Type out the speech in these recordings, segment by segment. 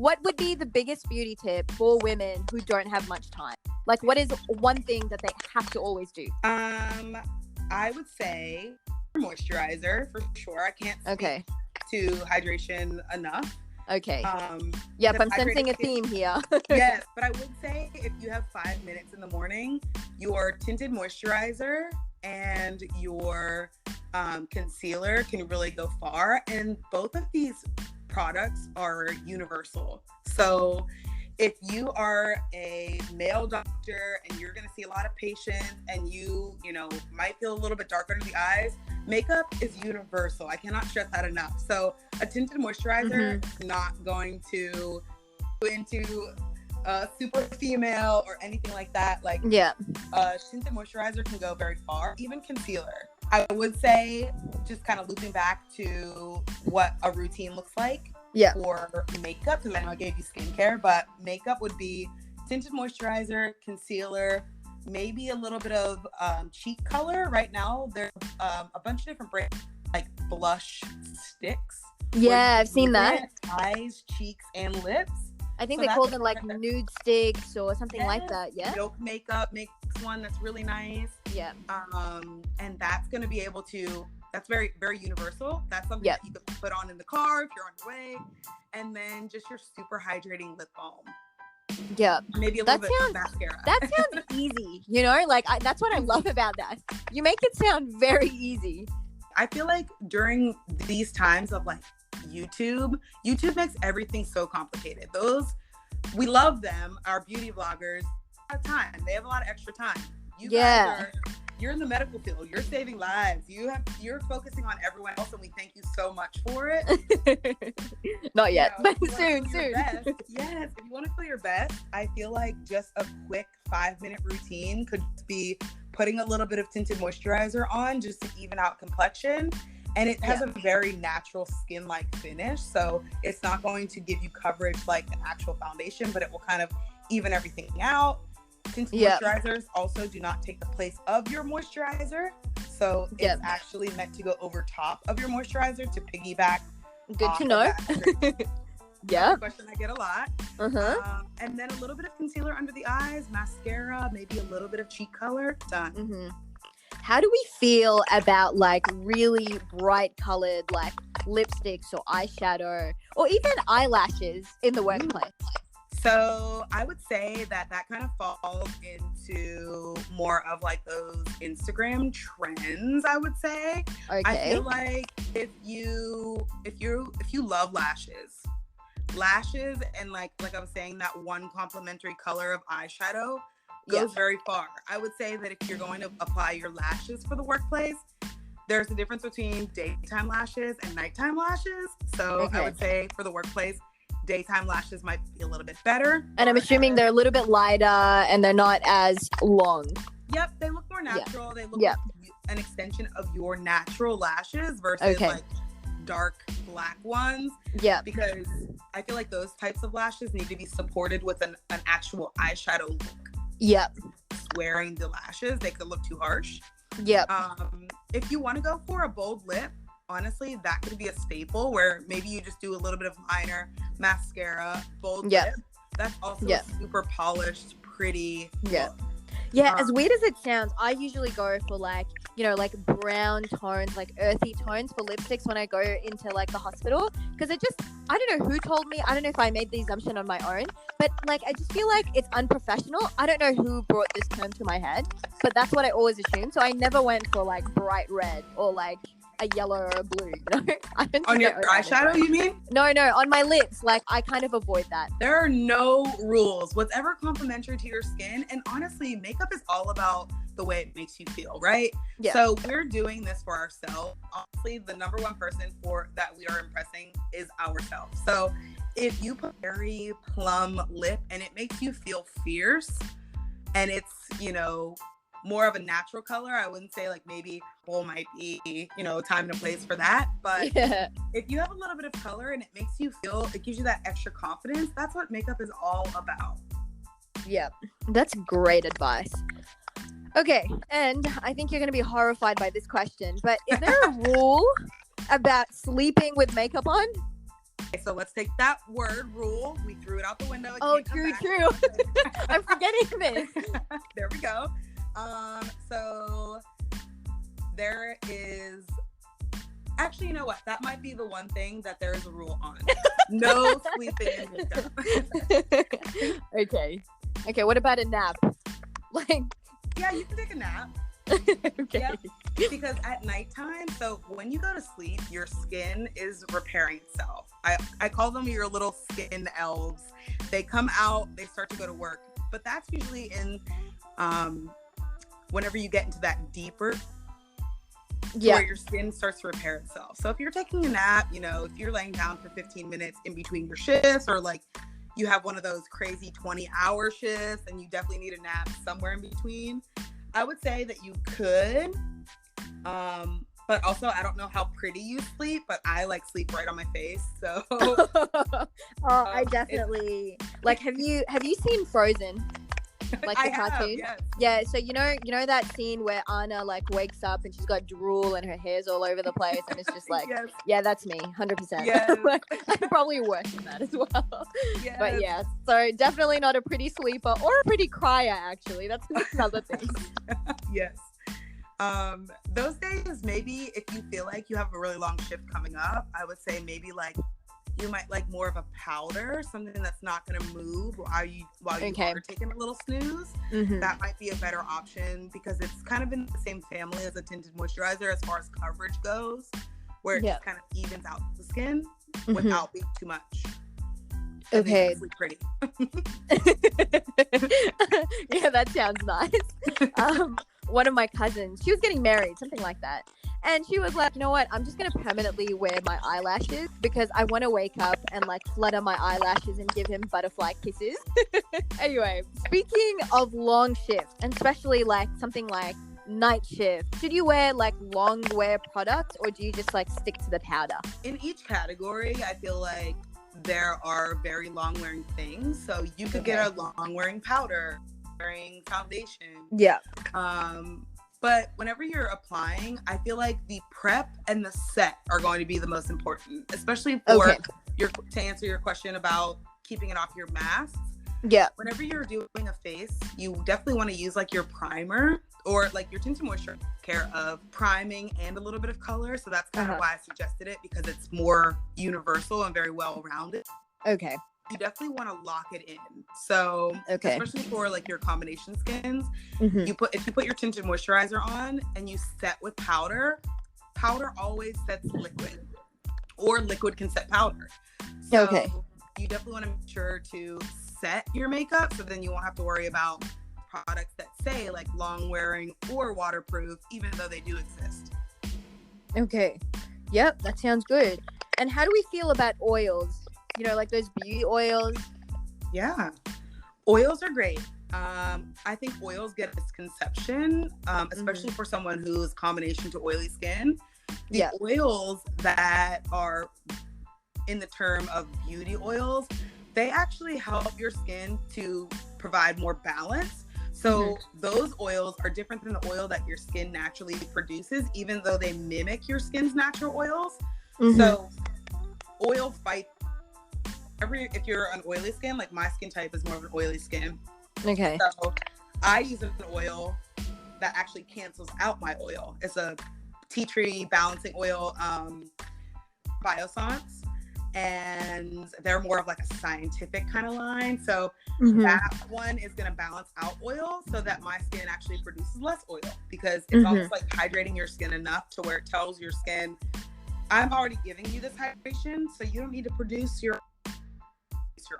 what would be the biggest beauty tip for women who don't have much time? Like, what is one thing that they have to always do? I would say moisturizer for sure. I can't speak to hydration enough. Okay. Yep, I'm sensing a theme here. Yes, but I would say if you have 5 minutes in the morning, your tinted moisturizer and your concealer can really go far. And both of these products are universal. So if you are a male doctor and you're going to see a lot of patients and you might feel a little bit dark under the eyes, makeup is universal. I cannot stress that enough. So a tinted moisturizer is not going to go into super female or anything like that. Like, tinted moisturizer can go very far. Even concealer. I would say, just kind of looping back to what a routine looks like for makeup, because I know I gave you skincare, but makeup would be tinted moisturizer, concealer, maybe a little bit of cheek color. Right now, there's a bunch of different brands, like blush sticks. Yeah, I've seen that. Eyes, cheeks, and lips. I think they call them like nude sticks or something like that. Yeah. Milk makeup makes one that's really nice. Yeah. And that's going to be able to, that's very, very universal. That's something that you could put on in the car if you're on your way. And then just your super hydrating lip balm. Yeah. Maybe a little bit of mascara. That sounds easy, like that's what I love about that. You make it sound very easy. I feel like during these times of like YouTube makes everything so complicated. We love them, our beauty vloggers, a lot of time. They have a lot of extra time. You're in the medical field. You're saving lives. You're focusing on everyone else, and we thank you so much for it. Not yet, but soon. Yes, if you want to feel your best, I feel like just a quick 5-minute routine could be putting a little bit of tinted moisturizer on just to even out complexion. And it has a very natural skin-like finish. So it's not going to give you coverage like an actual foundation, but it will kind of even everything out. Tinted moisturizers also do not take the place of your moisturizer. So it's actually meant to go over top of your moisturizer to piggyback. Good to know. That's a question I get a lot. And then a little bit of concealer under the eyes, mascara, maybe a little bit of cheek color. Done. How do we feel about like really bright colored like lipsticks or eyeshadow or even eyelashes in the workplace? So I would say that kind of falls into more of like those Instagram trends, I would say. Okay. I feel like if you love lashes and like I was saying, that one complementary color of eyeshadow goes very far. I would say that if you're going to apply your lashes for the workplace, there's a difference between daytime lashes and nighttime lashes. So I would say for the workplace, daytime lashes might be a little bit better. And I'm assuming they're a little bit lighter and they're not as long. Yep, they look more natural. They look like an extension of your natural lashes versus like dark black ones. Yeah. Because I feel like those types of lashes need to be supported with an actual eyeshadow look. Yep. Wearing the lashes, they could look too harsh. Yep. If you want to go for a bold lip, honestly, that could be a staple where maybe you just do a little bit of liner, mascara, bold lip. That's also a super polished, pretty look. Yeah, as weird as it sounds, I usually go for like brown tones, like earthy tones for lipsticks when I go into like the hospital. Because I don't know who told me, I don't know if I made the assumption on my own, but like I just feel like it's unprofessional. I don't know who brought this term to my head, but that's what I always assumed. So I never went for like bright red or like a yellow or a blue, I don't on your eyeshadow, you mean? No, on my lips. Like I kind of avoid that. There are no rules. Whatever complementary to your skin, and honestly, makeup is all about the way it makes you feel, right? Yeah. So we're doing this for ourselves. Honestly, the number one person that we are impressing is ourselves. So if you put a very plum lip and it makes you feel fierce, and it's more of a natural color, I wouldn't say like maybe might be time and a place for that, but if you have a little bit of color and it makes you feel, it gives you that extra confidence, that's what makeup is all about. Yep, that's great advice. Okay, and I think you're going to be horrified by this question, but is there a rule about sleeping with makeup on? So let's take that word rule. We threw it out the window. Oh, true. I'm forgetting this. There we go. So there is actually, you know what? That might be the one thing that there is a rule on. No sleeping in makeup. Okay. What about a nap? Like, yeah, you can take a nap. okay. Yep. Because at nighttime, so when you go to sleep, your skin is repairing itself. I call them your little skin elves. They come out, they start to go to work. But that's usually in whenever you get into that deeper, where your skin starts to repair itself. So if you're taking a nap, you know, if you're laying down for 15 minutes in between your shifts, or like you have one of those crazy 20-hour shifts and you definitely need a nap somewhere in between, I would say that you could. But also, I don't know how pretty you sleep, but I like sleep right on my face. So I definitely like. Have you seen Frozen? Like the cartoon? Yes. Yeah, so you know that scene where Anna like wakes up and she's got drool and her hair's all over the place, and it's just like, yes. Yeah, that's me, 100%. Yes. Like, I'm probably worse than that as well. Yes. But yeah, so definitely not a pretty sleeper or a pretty crier. Actually, that's another thing. Yes. Those days, maybe if you feel like you have a really long shift coming up, I would say maybe like you might like more of a powder, something that's not going to move while you are taking a little snooze. Mm-hmm. That might be a better option because it's kind of in the same family as a tinted moisturizer as far as coverage goes, where it just kind of evens out the skin without being too much. Okay. Pretty. Yeah, that sounds nice. One of my cousins, she was getting married, something like that. And she was like, you know what? I'm just going to permanently wear my eyelashes because I want to wake up and like flutter my eyelashes and give him butterfly kisses. Anyway, speaking of long shifts, and especially like something like night shift, should you wear like long wear products or do you just like stick to the powder? In each category, I feel like there are very long wearing things. So you could get a long wearing powder, wearing foundation. Yeah. But whenever you're applying, I feel like the prep and the set are going to be the most important, especially for to answer your question about keeping it off your masks. Yeah. Whenever you're doing a face, you definitely want to use like your primer or like your tinted moisture care of priming and a little bit of color. So that's kind of why I suggested it, because it's more universal and very well rounded. Okay. You definitely want to lock it in. So especially for like your combination skins, if you put your tinted moisturizer on and you set with powder always sets liquid, or liquid can set powder. So you definitely want to make sure to set your makeup so then you won't have to worry about products that say like long wearing or waterproof, even though they do exist. Okay. Yep, that sounds good. And how do we feel about oils? You know, like those beauty oils. Yeah. Oils are great. I think oils get a misconception, especially for someone who's combination to oily skin. The oils that are in the term of beauty oils, they actually help your skin to provide more balance. So those oils are different than the oil that your skin naturally produces, even though they mimic your skin's natural oils. So oil fights. If you're an oily skin, like my skin type is more of an oily skin. Okay. So I use an oil that actually cancels out my oil. It's a tea tree balancing oil, Biossance, and they're more of like a scientific kind of line. So that one is going to balance out oil so that my skin actually produces less oil, because it's almost like hydrating your skin enough to where it tells your skin, I'm already giving you this hydration, so you don't need to produce your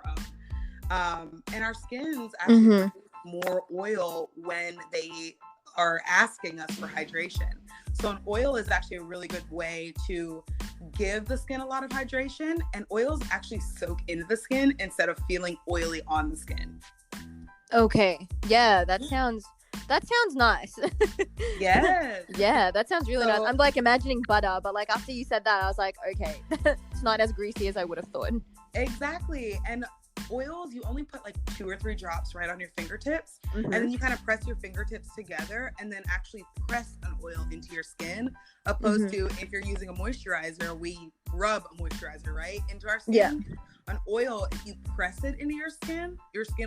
own. And our skins actually produce more oil when they are asking us for hydration. So an oil is actually a really good way to give the skin a lot of hydration, and oils actually soak into the skin instead of feeling oily on the skin. Okay. Yeah, that sounds nice. Yes. Yeah, that sounds really nice. I'm like imagining butter, but like after you said that, I was like, okay, it's not as greasy as I would have thought. Exactly. And oils, you only put like 2 or 3 drops right on your fingertips, Mhm. and then you kind of press your fingertips together and then actually press an oil into your skin, opposed to if you're using a moisturizer, we rub a moisturizer right into our skin. Yeah. An oil, if you press it into your skin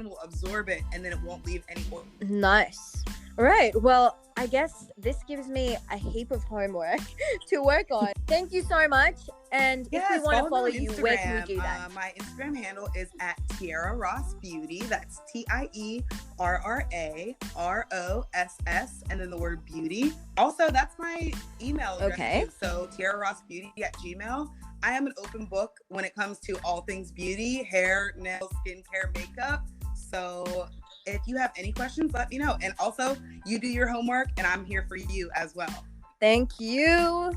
will absorb it, and then it won't leave any oil. Nice. All right. Well, I guess this gives me a heap of homework to work on. Thank you so much. And if we want to follow me on you, where can we do that? My Instagram handle is at Tiara Ross Beauty. That's TIERRAROSS, and then the word beauty. Also, that's my email address. Okay. Too. So TiaraRossBeauty@gmail. I am an open book when it comes to all things beauty, hair, nails, skincare, makeup. So if you have any questions, let me know. And also, you do your homework, and I'm here for you as well. Thank you.